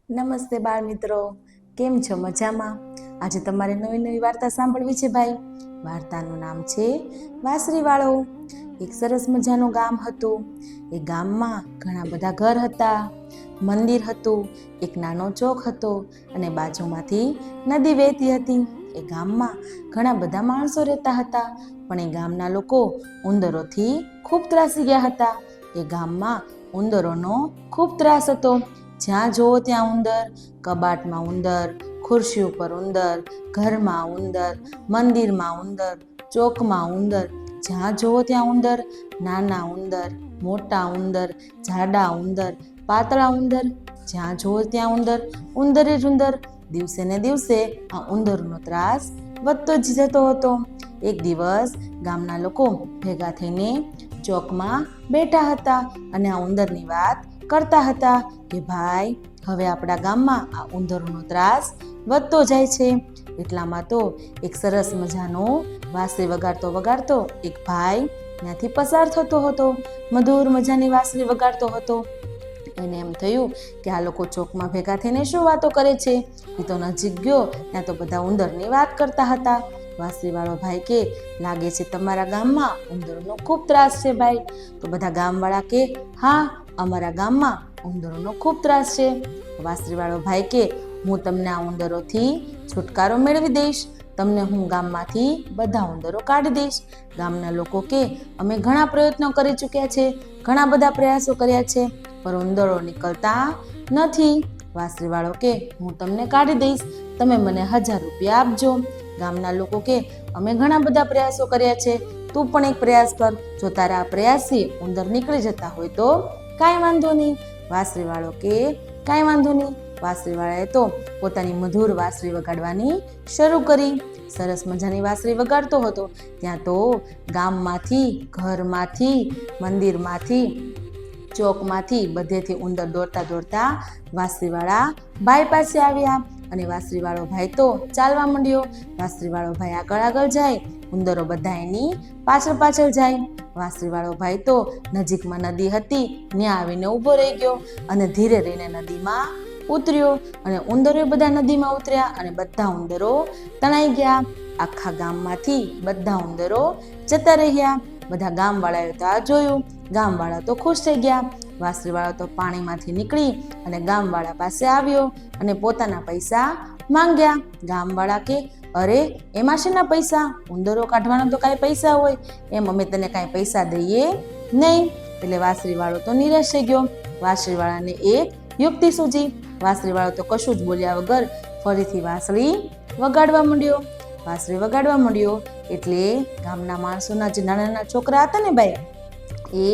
નમસ્તે બાળ મિત્રો, કેમ છો? મજામાં? આજે તમારે નવી નવી વાર્તા સાંભળવી છે ભાઈ. વાર્તાનું નામ છે વાંસળીવાળો. એક સરસ મજાનું ગામ હતું. એ ગામમાં ઘણા બધા ઘર હતા, મંદિર હતું, એક નાનો ચોક હતો અને બાજુમાંથી નદી વહેતી હતી. એ ગામમાં ઘણા બધા માણસો રહેતા હતા, પણ એ ગામના લોકો ઉંદરોથી ખૂબ ત્રાસી ગયા હતા. એ ગામમાં ઉંદરોનો ખૂબ ત્રાસ હતો. જ્યાં જુઓ ત્યાં ઉંદર, કબાટમાં ઉંદર, ખુરશી ઉપર ઉંદર, ઘરમાં ઉંદર, મંદિરમાં ઉંદર, ચોકમાં ઉંદર. જ્યાં જુઓ ત્યાં ઉંદર, નાના ઉંદર, મોટા ઉંદર, જાડા ઉંદર, પાતળા ઉંદર. જ્યાં જુઓ ત્યાં ઉંદર, ઉંદર જ ઉંદર. દિવસે ને દિવસે આ ઉંદરનો ત્રાસ વધતો જ જતો હતો. એક દિવસ ગામના લોકો ભેગા થઈને ચોકમાં બેઠા હતા અને આ ઉંદરની વાત કરતા હતા કે ભાઈ, હવે આપણા ગામમાં આ ઉંદરનો ત્રાસ વધતો જાય છે. એટલામાં તો એક સરસ મજાનો વાંસળી વગાડતો વગાડતો એક ભાઈ ત્યાંથી પસાર થતો હતો. મધુર મજાની વાંસળી વગાડતો હતો. એને એમ થયું કે આ લોકો ચોકમાં ભેગા થઈને શું વાતો કરે છે. એ તો નજીક ગયો, ત્યાં તો બધા ઉંદરની વાત કરતા હતા. વાંસળીવાળો ભાઈ કે, લાગે છે તમારા ગામમાં ઉંદરનો ખૂબ ત્રાસ છે ભાઈ. તો બધા ગામવાળા કે, હા, અમારા ગામમાં ઉંદરોનો ખૂબ ત્રાસ છે. વાંસળીવાળો ભાઈ કે, હું તમને આ ઉંદરોથી છુટકારો મેળવી દઈશ. તમને હું ગામમાંથી બધા ઉંદરો કાઢી દઈશ. ગામના લોકો કે, અમે ઘણા પ્રયત્નો કરી ચૂક્યા છે, ઘણા બધા પ્રયાસો કર્યા છે, પણ ઉંદરો નીકળતા નથી. વાંસળીવાળો કે, હું તમને કાઢી દઈશ, તમે મને 1000 રૂપિયા આપજો. ગામના લોકો કે, અમે ઘણા બધા પ્રયાસો કર્યા છે, તું પણ એક પ્રયાસ કર. જો તારા આ પ્રયાસથી ઉંદર નીકળી જતા હોય તો કાંઈ વાંધો નહીં. વાંસળીવાળો કે, કાંઈ વાંધો નહીં. વાંસળીવાળાએ તો પોતાની મધુર વાંસળી વગાડવાની શરૂ કરી. સરસ મજાની વાંસળી વગાડતો હતો ત્યાં તો ગામમાંથી, ઘરમાંથી, મંદિરમાંથી, ચોકમાંથી બધેથી ઉંદર દોડતા દોડતા વાંસળીવાળા ભાઈ પાસે આવ્યા અને વાંસળીવાળો ભાઈ તો ચાલવા માંડ્યો. વાંસળીવાળો ભાઈ આગળ આગળ જાય, ઉંદરો બધા એની પાછળ પાછળ જાય. વાંસળીવાળો ભાઈ તો નજીકમાં નદી હતી ત્યાં આવીને ઊભો રહી ગયો અને ધીરે રહીને નદીમાં ઉતર્યો અને ઉંદરો બધા નદીમાં ઉતર્યા અને બધા ઉંદરો તણાઈ ગયા. આખા ગામમાંથી બધા ઉંદરો જતા રહ્યા. બધા ગામવાળાએ તો આ જોયું. ગામવાળા તો ખુશ થઈ ગયા. વાંસળીવાળો તો પાણીમાંથી નીકળી અને ગામવાળા પાસે આવ્યો અને પોતાના પૈસા માંગ્યા. ગામવાળા કે, અરે, એમાં શેના પૈસા? ઉંદરો કાઢવાના તો કાંઈ પૈસા હોય, એમ અમે તને કાંઈ પૈસા દઈએ નહીં. એટલે વાંસળીવાળો તો નિરાશ થઈ ગયો. વાંસળીવાળાને એક યુક્તિ સૂજી. વાંસળીવાળો તો કશું જ બોલ્યા વગર ફરીથી વાંસળી વગાડવા માંડ્યો. વાંસળી વગાડવા માંડ્યો એટલે ગામના માણસોના જે નાના નાના છોકરા હતા ને ભાઈ, એ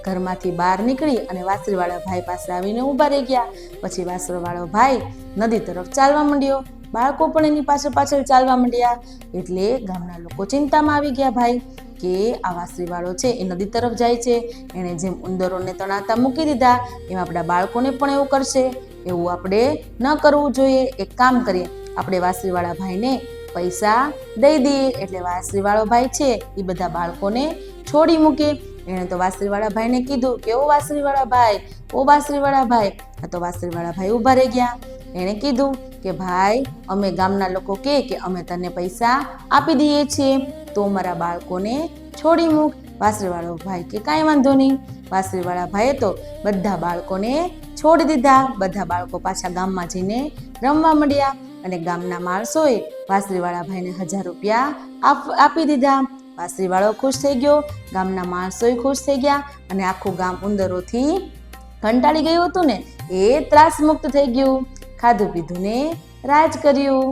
ઘરમાંથી બહાર નીકળી અને વાંસળીવાળા ભાઈ પાસે આવીને ઊભા રહી ગયા. પછી વાંસળીવાળો ભાઈ નદી તરફ ચાલવા માંડ્યો. બાળકો પણ એની પાછળ પાછળ ચાલવા માંડ્યા. એટલે ગામના લોકો ચિંતામાં આવી ગયા ભાઈ કે આ વાંસળીવાળો છે એ નદી તરફ જાય છે, એણે જેમ ઉંદરોને તણાતા મૂકી દીધા એમ આપણા બાળકોને પણ એવું કરશે. એવું આપણે ન કરવું જોઈએ. એક કામ કરીએ, આપણે વાંસળીવાળા ભાઈને પૈસા દઈ દઈએ એટલે વાંસળીવાળો ભાઈ છે એ બધા બાળકોને છોડી મૂકે. એણે તો વાંસળીવાળા ભાઈને કીધું કે, ઓ વાંસળીવાળા ભાઈ, ઓ વાંસળીવાળા ભાઈ. આ તો વાંસળીવાળા ભાઈ ઊભા રહી ગયા. એણે કીધું કે, ભાઈ, અમે ગામના લોકો કે અમે તને પૈસા આપી દઈએ છીએ, તો મારા બાળકોને છોડી મૂક. વાંસળીવાળો ભાઈ કે, કાંઈ વાંધો નહીં. વાંસળીવાળા ભાઈએ તો બધા બાળકોને છોડી દીધા. બધા બાળકો પાછા ગામમાં જઈને રમવા માંડ્યા અને ગામના માણસોએ વાંસળીવાળા ભાઈને 1000 રૂપિયા આપી દીધા. વાંસળીવાળો ખુશ થઈ ગયો, ગામના માણસોય ખુશ થઈ ગયા અને આખું ગામ ઉંદરોથી કંટાળી ગયું હતું ને એ ત્રાસ મુક્ત થઈ ગયું. ખાધું પીધું ને રાજ કર્યું.